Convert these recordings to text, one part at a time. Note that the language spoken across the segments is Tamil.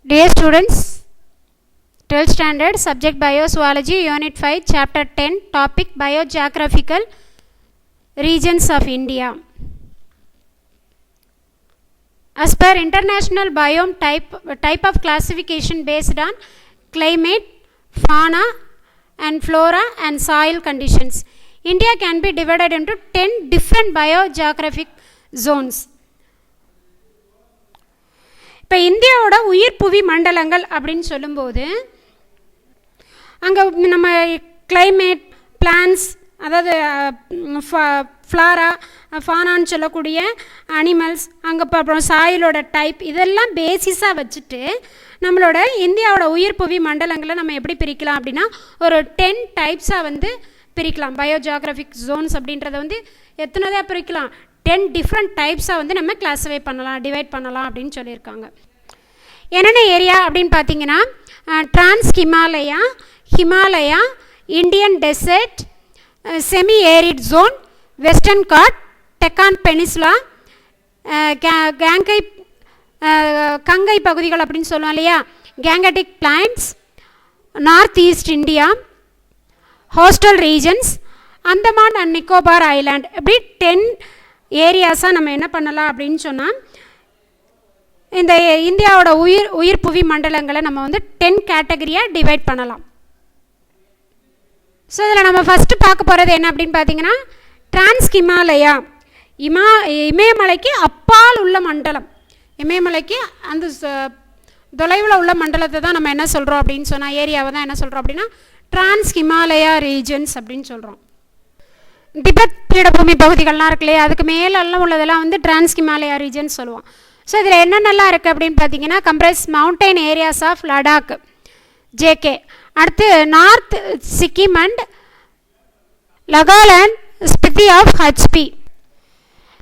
Dear students, 12th standard, subject Biozoology, Unit 5, Chapter 10, Topic Biogeographical Regions of India. As per International Biome type of classification based on climate, fauna and flora and soil conditions, India can be divided into 10 different biogeographic zones. இப்போ இந்தியாவோட உயிர் புவி மண்டலங்கள் அப்படின்னு சொல்லும்போது அங்கே நம்ம கிளைமேட், பிளான்ஸ், அதாவது ஃப்ளாரா, ஃபானான்னு சொல்லக்கூடிய அனிமல்ஸ், அங்கே அப்புறம் சாயிலோட டைப், இதெல்லாம் பேசிஸாக வச்சுட்டு நம்மளோட இந்தியாவோட உயிர் புவி மண்டலங்களை நம்ம எப்படி பிரிக்கலாம் அப்படின்னா ஒரு 10 டைப்ஸாக வந்து பிரிக்கலாம். பயோஜியோகிராஃபிக் ஜோன்ஸ் அப்படின்றத வந்து எத்தனைதாக பிரிக்கலாம், 10 டிஃப்ரெண்ட் டைப்ஸாக வந்து நம்ம கிளாஸிஃபை பண்ணலாம், டிவைட் பண்ணலாம் அப்படின்னு சொல்லியிருக்காங்க. என்னென்ன ஏரியா அப்படின்னு பார்த்தீங்கன்னா trans Himalaya, Himalaya, Indian desert, semi arid zone, western ghat, Deccan peninsula, Ganga பகுதிகள் அப்படின்னு சொல்லுவோம் இல்லையா, Gangetic plains, north east India, coastal regions, Andaman and Nicobar island, இப்படி 10 ஏரியாஸாக நம்ம என்ன பண்ணலாம் அப்படின்னு சொன்னால் இந்த இந்தியாவோட உயிர் புவி மண்டலங்களை நம்ம வந்து 10 கேட்டகரியாக டிவைட் பண்ணலாம். ஸோ இதில் நம்ம ஃபஸ்ட்டு பார்க்க போகிறது என்ன அப்படின்னு பார்த்தீங்கன்னா டிரான்ஸ் ஹிமாலயா, இமயமலைக்கு அப்பால் உள்ள மண்டலம். இமயமலைக்கு அந்த தொலைவில் உள்ள மண்டலத்தை தான் நம்ம என்ன சொல்கிறோம் அப்படின்னு சொன்னால், ஏரியாவை தான் என்ன சொல்கிறோம் அப்படின்னா டிரான்ஸ் ஹிமாலயா ரீஜன்ஸ் அப்படின்னு சொல்கிறோம். திபெத் பீடபூமி பகுதிகள்லாம் இருக்கு இல்லையா, அதுக்கு மேலெல்லாம் உள்ளதெல்லாம் வந்து டிரான்ஸ் ஹிமாலயா ரீஜன்ஸ் சொல்லுவோம். ஸோ இதில் என்னென்னலாம் இருக்குது அப்படின்னு பார்த்தீங்கன்னா comprise mountain areas of Ladakh, J K, அடுத்து north Sikkim and Nagaland, Spiti of H P.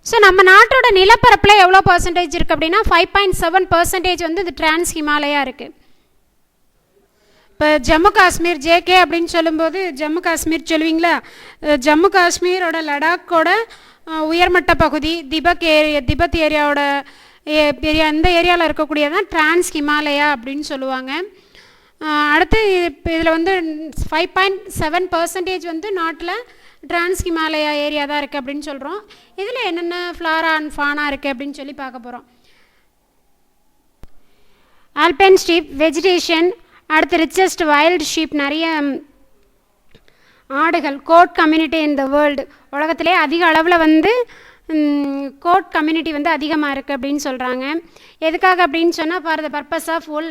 So நம்ம நாட்டோட நிலப்பரப்பில் எவ்வளோ பர்சன்டேஜ் இருக்குது அப்படின்னா 5.7% வந்து இது டிரான்ஸ் ஹிமாலயா இருக்குது. இப்போ ஜம்மு காஷ்மீர் ஜேகே அப்படின்னு சொல்லும்போது ஜம்மு காஷ்மீர் சொல்லுவீங்களா, ஜம்மு காஷ்மீரோட லடாக்கோட உயர்மட்ட பகுதி திபெத் ஏரியாவோட இந்த ஏரியாவில் இருக்கக்கூடியதான் டிரான்ஸ் ஹிமாலயா அப்படின்னு சொல்லுவாங்க. அடுத்து இப்போ இதில் வந்து 5.7% வந்து நாட்டில் டிரான்ஸ் ஹிமாலயா ஏரியா தான் இருக்குது அப்படின்னு சொல்கிறோம். இதில் என்னென்ன ஃப்ளாரா அண்ட் ஃபானா இருக்குது அப்படின்னு சொல்லி பார்க்க போகிறோம். ஆல்பைன் ஸ்டீப் வெஜிடேஷன், அடுத்து ரிச்சஸ்ட் வைல்டு ஷீப், நிறைய ஆடுகள், goat community in the world, உலகத்திலே அதிக அளவில் வந்து கோட் கம்யூனிட்டி வந்து அதிகமாக இருக்குது அப்படின்னு சொல்கிறாங்க. எதுக்காக அப்படின்னு சொன்னால் ஃபார் த பர்பஸ் ஆஃப் உல்,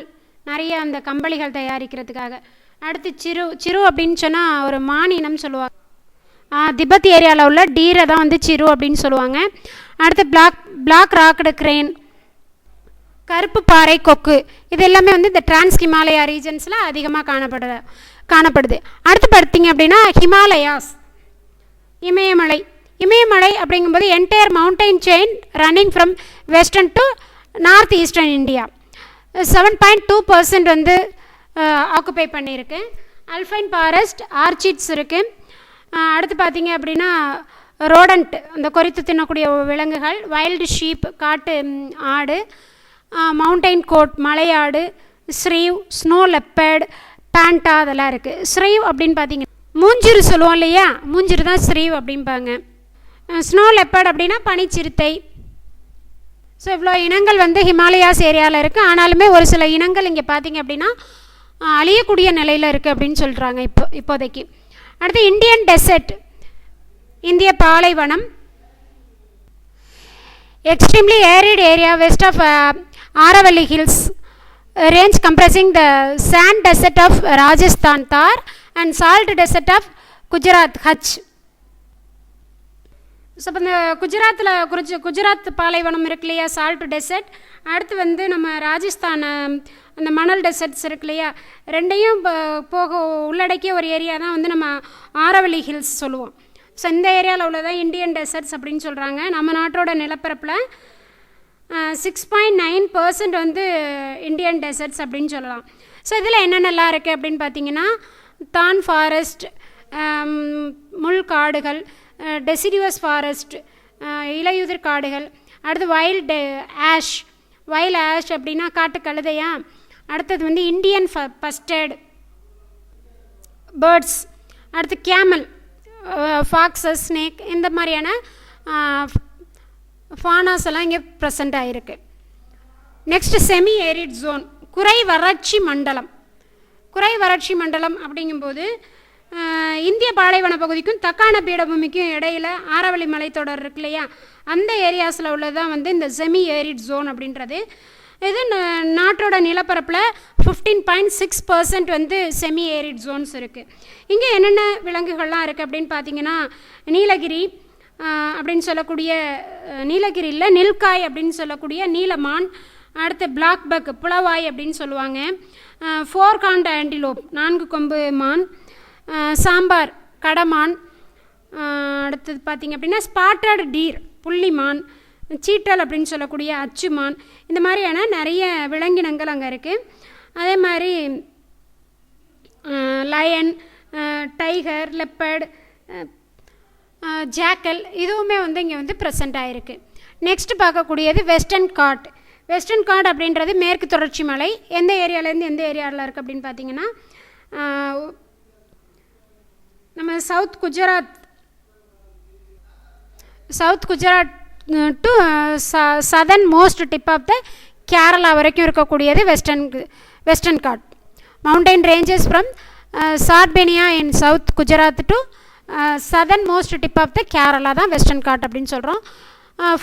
நிறைய அந்த கம்பளிகள் தயாரிக்கிறதுக்காக. அடுத்து சிறு அப்படின்னு சொன்னால் ஒரு மானினம் சொல்லுவாங்க, திபெத் ஏரியாவில் உள்ள டீரை தான் வந்து சிறு அப்படின்னு சொல்லுவாங்க. அடுத்து பிளாக் ராக்டு கிரேன், கருப்பு பாறை கொக்கு, இது எல்லாமே வந்து இந்த டிரான்ஸ் ஹிமாலயா ரீஜன்ஸில் அதிகமாக காணப்படுது. அடுத்து பார்த்தீங்க அப்படின்னா ஹிமாலயாஸ், இமயமலை அப்படிங்கும்போது entire mountain chain running from western to north eastern India 7.2% வந்து ஆக்குப்பை பண்ணியிருக்கு. அல்பைன் ஃபாரஸ்ட், ஆர்ச்சிட்ஸ் இருக்குது. அடுத்து பார்த்தீங்க அப்படின்னா ரோடண்ட், அந்த கொறித்து தின்னக்கூடிய விலங்குகள், வைல்டு ஷீப், காட்டு ஆடு, மவுண்டைன் கோட், மலையாடு, ஸ்ரீவ், ஸ்னோ லெப்பர்டு, பேண்டா, அதெல்லாம் இருக்குது. ஸ்ரீவ் அப்படின்னு பார்த்தீங்கன்னா மூஞ்சிறு சொல்லுவோம் இல்லையா, மூஞ்சிறு தான் ஸ்ரீவ் அப்படிம்பாங்க. ஸ்னோ லெப்பர்டு அப்படின்னா பனிச்சிறுத்தை. ஸோ இவ்வளோ இனங்கள் வந்து ஹிமாலயாஸ் ஏரியாவில் இருக்குது. ஆனாலுமே ஒரு சில இனங்கள் இங்கே பார்த்தீங்க அப்படின்னா அழியக்கூடிய நிலையில் இருக்குது அப்படின்னு சொல்கிறாங்க இப்போதைக்கு. அடுத்து இந்தியன் டெசர்ட், இந்திய பாலைவனம், extremely arid area west of Aravalli hills range comprising the sand desert of Rajasthan Thar and salt desert of Gujarat Kutch. So இப்போ இந்த குஜராத் பாலைவனம் இருக்கு இல்லையா, சால்ட் டெசர்ட். அடுத்து வந்து நம்ம ராஜஸ்தான் அந்த மணல் டெசர்ட்ஸ் இருக்கு இல்லையா, ரெண்டையும் உள்ளடக்கிய ஒரு ஏரியா தான் வந்து நம்ம ஆரவல்லி ஹில்ஸ் சொல்லுவோம். ஸோ இந்த ஏரியாவில் உள்ளதான் இந்தியன் டெசர்ட்ஸ் அப்படின்னு சொல்கிறாங்க. நம்ம நாட்டோட நிலப்பரப்பில் 6.9% வந்து இந்தியன் டெசர்ட்ஸ் அப்படின்னு சொல்லலாம். ஸோ இதில் என்னென்னலாம் இருக்குது அப்படின்னு பார்த்தீங்கன்னா தான் ஃபாரஸ்ட், முள் காடுகள், டெசிடியூஸ் ஃபாரஸ்ட், இலையுதிர் காடுகள், அடுத்து வைல்டு ஆஷ் அப்படின்னா காட்டு கழுதையா, அடுத்தது வந்து இந்தியன் பஸ்டர்ட் பேர்ட்ஸ், அடுத்து கேமல், ஃபாக்ஸஸ், ஸ்னேக், இந்த மாதிரியான ஃபானாஸ் எல்லாம் இங்கே ப்ரெசண்ட் ஆகிருக்கு. நெக்ஸ்ட் செமி ஏரிட் ஜோன், குறை வறட்சி மண்டலம். குறை வறட்சி மண்டலம் அப்படிங்கும்போது இந்திய பாலைவன பகுதிக்கும் தக்கான பீடபூமிக்கும் இடையில் ஆரவள்ளி மலைத்தொடர் இருக்கு இல்லையா, அந்த ஏரியாஸில் உள்ளது வந்து இந்த செமி ஏரிட் ஜோன் அப்படின்றது. இது நாட்டோட நிலப்பரப்பில் 15.6% வந்து செமி ஏரிட் ஜோன்ஸ் இருக்குது. இங்கே என்னென்ன விலங்குகள்லாம் இருக்குது அப்படின்னு பார்த்தீங்கன்னா, நீலகிரி அப்படின்னு சொல்லக்கூடிய, நீலகிரியில் நில்காய் அப்படின்னு சொல்லக்கூடிய நீலமான், அடுத்து பிளாக் பக் புலவாய் அப்படின்னு சொல்லுவாங்க, 4 காண்ட் ஆண்டிலோப் 4 கொம்பு மான், சாம்பார் கடமான், அடுத்தது பார்த்திங்க அப்படின்னா ஸ்பாட்டட் டீர் புள்ளிமான், சீட்டல் அப்படின்னு சொல்லக்கூடிய அச்சுமான், இந்த மாதிரியான நிறைய விலங்கினங்கள் அங்கே இருக்குது. அதே மாதிரி லயன், டைகர், லெப்பர்டு, ஜாக்கல் இதுவுமே வந்து இங்கே வந்து ப்ரெசண்ட் ஆகிருக்கு. நெக்ஸ்ட் பார்க்கக்கூடியது வெஸ்டர்ன் காட். வெஸ்டர்ன் காட் அப்படின்றது மேற்கு தொடர்ச்சி மலை. எந்த ஏரியாவிலேருந்து எந்த ஏரியாவில் இருக்குது அப்படின்னு பார்த்தீங்கன்னா, நம்ம south Gujarat to southernmost tip of the Kerala வரைக்கும் இருக்கக்கூடியது western ghat. Mountain ranges from சார்பேனியா in south Gujarat to southernmost tip of the Kerala தான் வெஸ்டர்ன் காட் அப்படின்னு சொல்கிறோம்.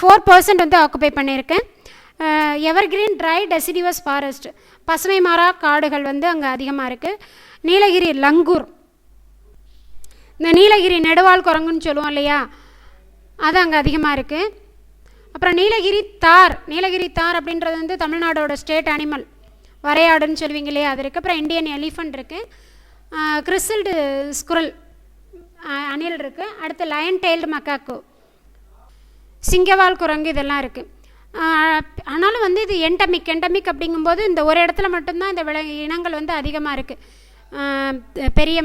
4% வந்து ஆக்குபை பண்ணியிருக்கேன். எவர்கிரீன் ட்ரை டெசிடிவஸ் ஃபாரஸ்ட், பசுமை மாறா காடுகள் வந்து அங்கே அதிகமாக இருக்குது. நீலகிரி லங்கூர், இந்த நீலகிரி நெடுவால் குரங்குன்னு சொல்லுவோம் இல்லையா, அது அங்கே அதிகமாக இருக்குது. அப்புறம் நீலகிரி தார் அப்படின்றது வந்து தமிழ்நாடோட ஸ்டேட் அனிமல், வரையாடுன்னு சொல்லுவீங்க இல்லையா, அது இருக்குது. அப்புறம் இந்தியன் எலிஃபண்ட் இருக்குது, கிறிஸ்டல்டு ஸ்குரல் அணில் இருக்குது, அடுத்து லயன் டெயில்டு மக்காக்கோ, சிங்கவால் குரங்கு, இதெல்லாம் இருக்குது. ஆனாலும் வந்து இது எண்டமிக் அப்படிங்கும்போது இந்த ஒரு இடத்துல மட்டும்தான் இந்த இனங்கள் வந்து அதிகமாக இருக்குது. பெரிய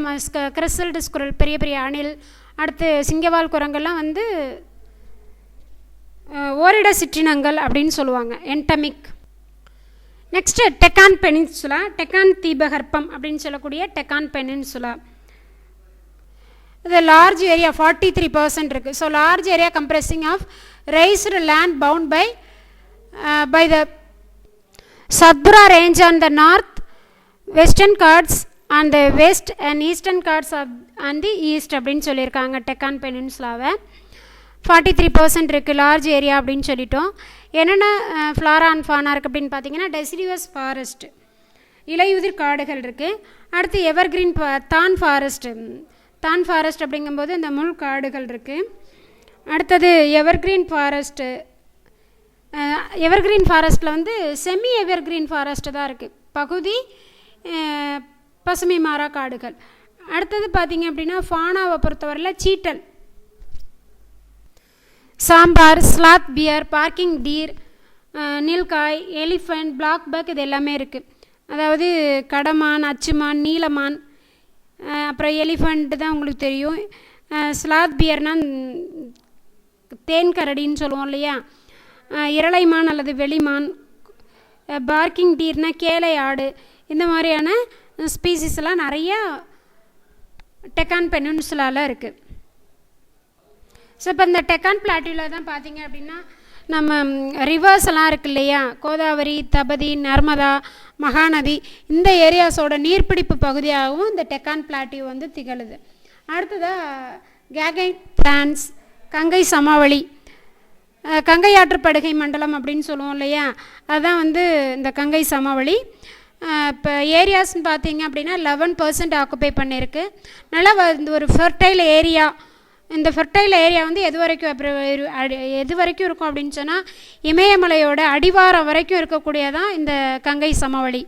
கிறிஸ்டல்டு ஸ்குரல், பெரிய பெரிய அணில், அடுத்து சிங்கவால் குரங்கெல்லாம் வந்து ஓரிட சிற்றினங்கள் அப்படின்னு சொல்லுவாங்க, endemic. Next Deccan peninsula, Deccan தீபகற்பம் அப்படின்னு சொல்லக்கூடிய டெக்கான் பெனின்சுலா. இது லார்ஜ் ஏரியா 43% இருக்குது. So large area comprising of raised land bound by the Satpura range on the north, western Ghats on the west and eastern Ghats on the east அப்படின்னு சொல்லியிருக்காங்க. டெக்கான் பெனின்சுலாவை 43% இருக்குது லார்ஜ் ஏரியா அப்படின்னு சொல்லிட்டோம். என்னென்ன ஃப்ளாரா அண்ட் ஃபானா இருக்குது அப்படின்னு பார்த்தீங்கன்னா, டெசிடிவஸ் ஃபாரஸ்ட், இலையுதிர் காடுகள் இருக்குது. அடுத்து எவர்கிரீன் தான் ஃபாரஸ்ட் அப்படிங்கும்போது இந்த முள் காடுகள் இருக்குது. அடுத்தது எவர்கிரீன் ஃபாரஸ்ட்டில் வந்து செமி எவர்கிரீன் ஃபாரஸ்ட்டு தான் இருக்குது, பகுதி பசுமை மாறா காடுகள். அடுத்தது பார்த்திங்க அப்படின்னா ஃபானாவை பொறுத்தவரையில் chital, sambar, sloth bear, barking deer, nilgai, elephant, blackbuck, இது எல்லாமே இருக்குது. அதாவது கடமான், அச்சுமான், நீலமான், அப்புறம் எலிஃபண்ட்டு தான் உங்களுக்கு தெரியும். ஸ்லாத் பியர்னால் தேன்கரடின்னு சொல்லுவோம் இல்லையா, இரளைமான் அல்லது வெளிமான், பார்க்கிங் டீர்னா கேளை ஆடு, இந்த மாதிரியான ஸ்பீசிஸ்லாம் நிறையா டெக்கான் பெனின்சுலாவில் இருக்குது. ஸோ இப்போ இந்த டெக்கான் பிளாட்டியூவில் தான் பார்த்திங்க அப்படின்னா நம்ம ரிவர்ஸ் எல்லாம் இருக்குது இல்லையா, கோதாவரி, தபதி, நர்மதா, மகாநதி, இந்த ஏரியாஸோட நீர்பிடிப்பு பகுதியாகவும் இந்த டெக்கான் பிளாட்டியூ வந்து திகழுது. அடுத்ததாக கேகை பிளான்ஸ், கங்கை சமவெளி, கங்கை ஆற்றுப்படுகை மண்டலம் அப்படின்னு சொல்லுவோம் இல்லையா, அதுதான் வந்து இந்த கங்கை சமவெளி. இப்போ ஏரியாஸ்ன்னு பார்த்தீங்க அப்படின்னா 11% ஆக்குப்பை பண்ணியிருக்கு. நல்லா ஒரு ஃபெர்டைல் ஏரியா. இந்த ஃபெர்டைல் ஏரியா வந்து எது வரைக்கும் இருக்கும் அப்படின்னு சொன்னால், இமயமலையோட அடிவாரம் வரைக்கும் இருக்கக்கூடியதான் இந்த கங்கை சமவெளி.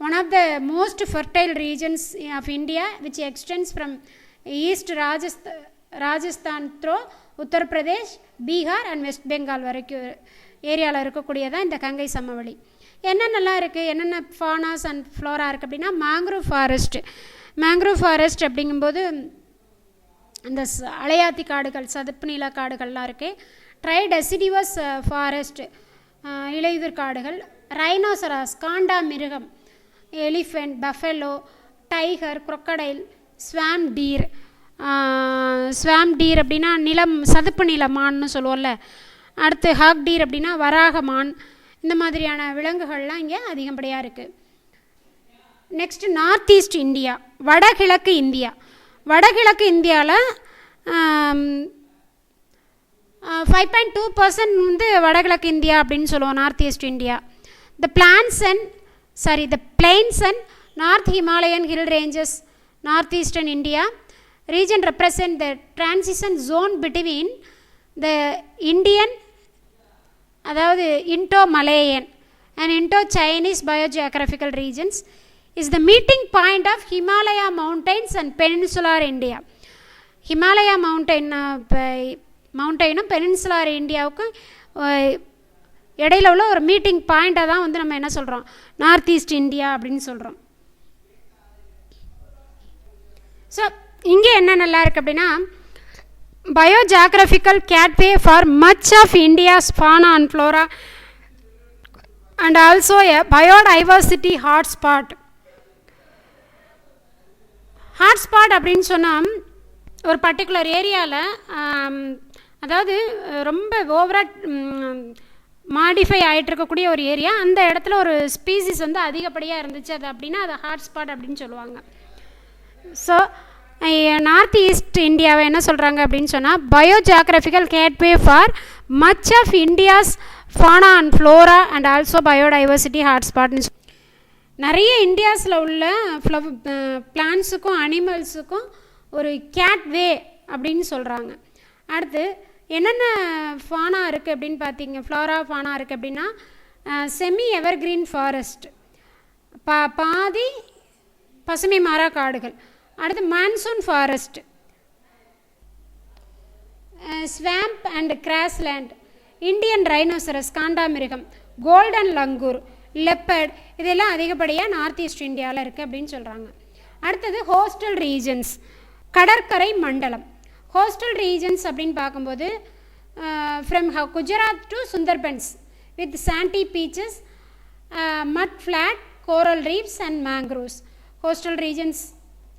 One of the most fertile regions of India which extends from east Rajasthan through Uttar Pradesh, Bihar and west Bengal வரைக்கும் ஏரியாவில் இருக்கக்கூடியதான் இந்த கங்கை சமவெளி. என்னென்னலாம் இருக்குது, என்னென்ன ஃபானாஸ் அண்ட் ஃப்ளோரா இருக்குது அப்படின்னா, மேங்க்ரூவ் ஃபாரஸ்ட் அப்படிங்கும்போது இந்த அலையாத்தி காடுகள், சதுப்பு நில காடுகள்லாம் இருக்குது. ட்ரை டெசிடிவஸ் ஃபாரஸ்ட், இலையுதிர் காடுகள். ரைனோசராஸ் காண்டா மிருகம், elephant, buffalo, tiger, crocodile, swamp deer. Swamp deer அப்படின்னா நிலம், சதுப்பு நில மான்னு சொல்லுவோம்ல. அடுத்து ஹாக் டீர் அப்படின்னா வராக மான். இந்த மாதிரியான விலங்குகள்லாம் இங்கே அதிகப்படியாக இருக்குது. நெக்ஸ்ட் நார்த் ஈஸ்ட் இந்தியா, வடகிழக்கு இந்தியா. வடகிழக்கு இந்தியாவில் 5.2% வந்து வடகிழக்கு இந்தியா அப்படின்னு சொல்லுவோம், north east India. The plains and north Himalayan hill ranges, north eastern India region represent the transition zone between the Indian, அதாவது Indo-Malayan and Indo-Chinese biogeographical regions, is the meeting point of Himalaya mountains and peninsular India. Himalaya மவுண்டெயினும் பெனின்சுலார் இந்தியாவுக்கும் இடையில உள்ள ஒரு மீட்டிங் பாயிண்ட்டாக தான் வந்து நம்ம என்ன சொல்கிறோம், நார்த் ஈஸ்ட் இந்தியா அப்படின்னு சொல்கிறோம். ஸோ இங்கே என்ன நல்லா இருக்குது அப்படின்னா, biogeographical gateway for much of India's fauna and flora and also a biodiversity hotspot. Hotspot அப்படின்னு சொன்னால் ஒரு பர்டிகுலர் ஏரியாவில், அதாவது ரொம்ப ஓவராக மாடிஃபை ஆகிட்டு இருக்கக்கூடிய ஒரு ஏரியா, அந்த இடத்துல ஒரு ஸ்பீசிஸ் வந்து அதிகப்படியாக இருந்துச்சு அது அப்படின்னா அது ஹாட்ஸ்பாட் அப்படின்னு சொல்லுவாங்க. ஸோ நார்த் ஈஸ்ட் இந்தியாவை என்ன சொல்கிறாங்க அப்படின்னு சொன்னால், biogeographical gateway for much of India's fauna and flora and also biodiversity ஹாட்ஸ்பாட்னு. நிறைய இந்தியாஸில் உள்ள பிளான்ஸுக்கும் அனிமல்ஸுக்கும் ஒரு கேட்வே அப்படின்னு சொல்கிறாங்க. அடுத்து என்னென்ன ஃபானா இருக்குது அப்படின்னு பார்த்தீங்க, ஃப்ளோரா ஃபானா இருக்குது அப்படின்னா, செமி எவர்கிரீன் ஃபாரஸ்ட், பாதி பசுமை மர காடுகள். அடுத்து monsoon forest, swamp and grassland, Indian rhinoceros காண்டாமிருகம், கோல்டன் லங்கூர், லெப்பர்ட், இதெல்லாம் அதிகப்படியாக நார்த் ஈஸ்ட் இந்தியாவில் இருக்குது அப்படின்னு சொல்கிறாங்க. அடுத்தது ஹோஸ்டல் ரீஜன்ஸ், கடற்கரை மண்டலம். ஹோஸ்டல் ரீஜன்ஸ் அப்படின்னு பார்க்கும்போது from Gujarat to Sundarbans with sandy beaches, mud flat, coral reefs and mangroves. Coastal regions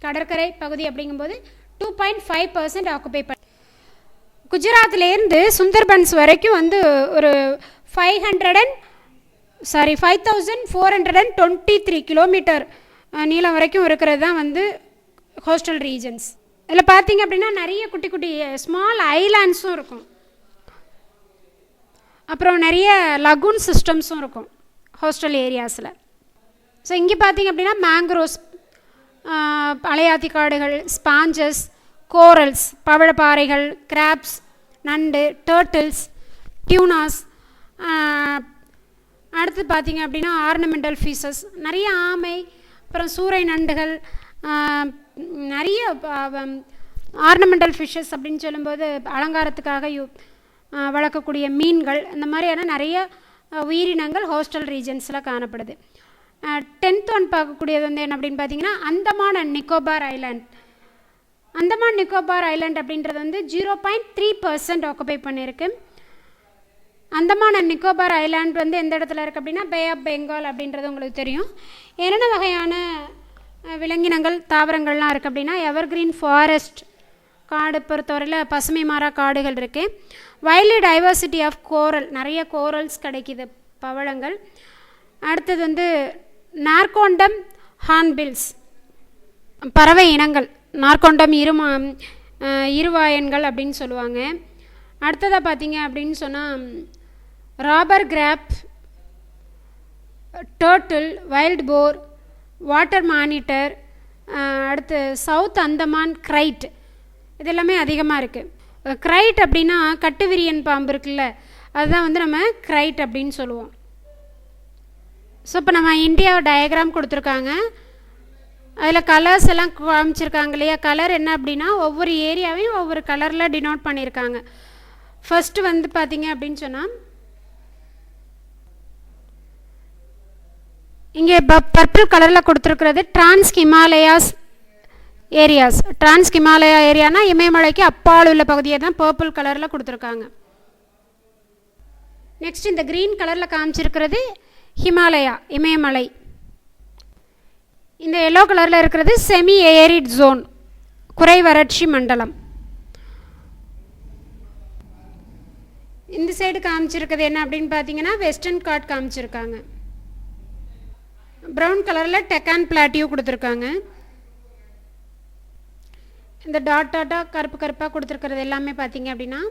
கடற்கரை பகுதி அப்படிங்கும்போது 2.5% ஆக்குபை பண்ண. குஜராத்லேருந்து சுந்தர்பன்ஸ் வரைக்கும் வந்து ஒரு 5423 கிலோமீட்டர் நீளம் வரைக்கும் இருக்கிறது தான் வந்து ஹோஸ்டல் ரீஜன்ஸ். இதில் பார்த்தீங்க அப்படின்னா நிறைய குட்டி குட்டி ஸ்மால் ஐலாண்ட்ஸும் இருக்கும், அப்புறம் நிறைய லகூன் சிஸ்டம்ஸும் இருக்கும் ஹோஸ்டல் ஏரியாஸில். ஸோ இங்கே பார்த்தீங்க அப்படின்னா மேங்க்ரோவ்ஸ், அலையாத்தி காடுகள், ஸ்பாஞ்சஸ், கோரல்ஸ், பவழப்பாறைகள், கிராப்ஸ், நண்டு, டர்ட்டில்ஸ், டியூனாஸ். அடுத்து பார்த்தீங்க அப்படின்னா ஆர்னமெண்டல் ஃபிஷஸ், நிறைய ஆமை, அப்புறம் சூறை நண்டுகள், நிறைய ஆர்னமெண்டல் ஃபிஷ்ஷஸ் அப்படின்னு சொல்லும்போது அலங்காரத்துக்காக வளர்க்கக்கூடிய மீன்கள், இந்த மாதிரியான நிறைய உயிரினங்கள் ஹோஸ்டல் ரீஜன்ஸில் காணப்படுது. 10th ஒன் பார்க்கக்கூடியது வந்து என்ன அப்படின்னு பார்த்தீங்கன்னா, Andaman and Nicobar island. Andaman Nicobar island அப்படின்றது வந்து 0.3% ஆக்குபை பண்ணியிருக்கு. அந்தமான் அண்ட் நிக்கோபார் ஐலாண்ட் வந்து எந்த இடத்துல இருக்குது அப்படின்னா, பே ஆஃப் பெங்கால் அப்படின்றது உங்களுக்கு தெரியும். என்னென்ன வகையான விலங்கினங்கள் தாவரங்கள்லாம் இருக்குது அப்படின்னா, எவர்கிரீன் ஃபாரஸ்ட், காடு பொறுத்தவரையில் பசுமை மாறா காடுகள் இருக்குது. வைல்டு டைவர்சிட்டி ஆஃப் கோரல், நிறைய கோரல்ஸ் கிடைக்கிது, பவளங்கள். அடுத்தது வந்து நார்கோண்டம் ஹார்ன்பில்ஸ், பறவை இனங்கள். நார்கோண்டம் இருவாயன்கள் அப்படின்னு சொல்லுவாங்க. அடுத்ததாக பார்த்தீங்க அப்படின்னு சொன்னால் ராபர் கிராப், டர்ட்டில், வைல்டு போர், வாட்டர் மானிட்டர், அடுத்து சவுத் அந்தமான் கிரைட், இதெல்லாமே அதிகமாக இருக்குது. கிரைட் அப்படின்னா கட்டுவிரியன் பாம்பு இருக்குல்ல, அதுதான் வந்து நம்ம கிரைட் அப்படின்னு சொல்லுவோம். ஸோ இப்போ நம்ம இந்தியா டயக்ராம் கொடுத்துருக்காங்க, அதில் கலர்ஸ் எல்லாம் காமிச்சிருக்காங்க இல்லையா. கலர் என்ன அப்படின்னா ஒவ்வொரு ஏரியாவையும் ஒவ்வொரு கலரில் டினோட் பண்ணியிருக்காங்க. ஃபஸ்ட்டு வந்து பார்த்தீங்க அப்படின்னு சொன்னால் இங்கே பர்பிள் கலரில் கொடுத்துருக்கிறது trans Himalayas areas. Trans Himalaya ஏரியானா இமயமலைக்கு அப்பால் உள்ள பகுதியை தான் பர்பிள் கலரில் கொடுத்துருக்காங்க. நெக்ஸ்ட் இந்த க்ரீன் கலரில் காமிச்சிருக்கிறது ஹிமாலயா, இமயமலை. இந்த எல்லோ கலரில் இருக்கிறது செமி ஏரிட் ஜோன், குறை வறட்சி மண்டலம். இந்த சைடு காமிச்சிருக்கிறது என்ன அப்படின்னு பார்த்தீங்கன்னா வெஸ்டர்ன் காட் காமிச்சிருக்காங்க. ப்ரௌன் கலரில் டெக்கான் பிளாட்டியூ கொடுத்துருக்காங்க. இந்த டாட் டாட்டாக கருப்பு கருப்பாக கொடுத்துருக்கிறது எல்லாமே பார்த்தீங்க அப்படின்னா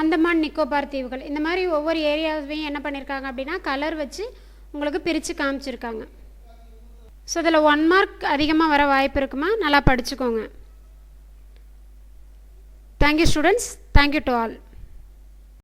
அந்தமான் நிக்கோபார் தீவுகள். இந்த மாதிரி ஒவ்வொரு ஏரியாவையும் என்ன பண்ணியிருக்காங்க அப்படின்னா கலர் வச்சு உங்களுக்கு பிரித்து காமிச்சிருக்காங்க. ஸோ இதில் 1 மார்க் அதிகமாக வர வாய்ப்பு இருக்குமா, நல்லா படிச்சுக்கோங்க. Thank you students, thank you to all.